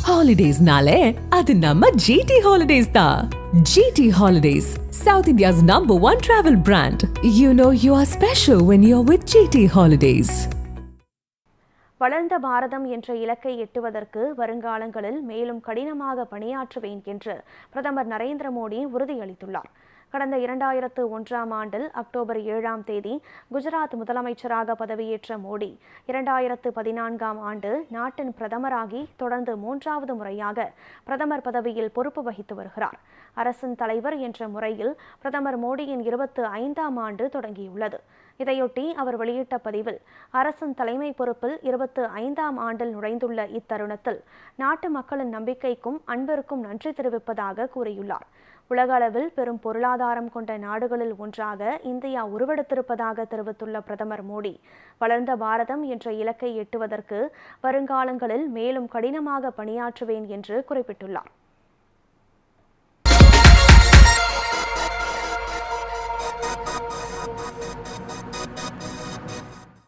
Holidays-nale, adu namma GT Holidays da. GT Holidays, South India's #1 travel brand. You know you are special when you're with GT Holidays. வளர்ந்த பாரதம் என்ற இலக்கை எட்டுவதற்கு வருங்காலங்களில் மேலும் கடினமாக பணியாற்றுவேன் என்று பிரதமர் நரேந்திர மோடி உறுதியளித்துள்ளார். கடந்த 2001ஆம் ஆண்டில் அக்டோபர் 7ஆம் தேதி குஜராத் முதலமைச்சராக பதவியேற்ற மோடி 2014ஆம் ஆண்டு நாட்டின் பிரதமராகி தொடர்ந்து 3வது முறையாக பிரதமர் பதவியில் பொறுப்பு வகித்து வருகிறார். அரசின் தலைவர் என்ற முறையில் பிரதமர் மோடியின் 25ஆம் ஆண்டு தொடங்கியுள்ளது. இதையொட்டி அவர் வெளியிட்ட பதிவில், அரசின் தலைமை பொறுப்பில் 25ஆம் ஆண்டில் நுழைந்துள்ள இத்தருணத்தில் நாட்டு மக்களின் நம்பிக்கைக்கும் அன்பிற்கும் நன்றி தெரிவிப்பதாக கூறியுள்ளார். உலக அளவில் பெரும் பொருளாதாரம் கொண்ட நாடுகளில் ஒன்றாக இந்தியா உருவெடுத்திருப்பதாக தெரிவித்துள்ள பிரதமர் மோடி, வளர்ந்த பாரதம் என்ற இலக்கை எட்டுவதற்கு வருங்காலங்களில் மேலும் கடினமாக பணியாற்றுவேன் என்று குறிப்பிட்டுள்ளார்.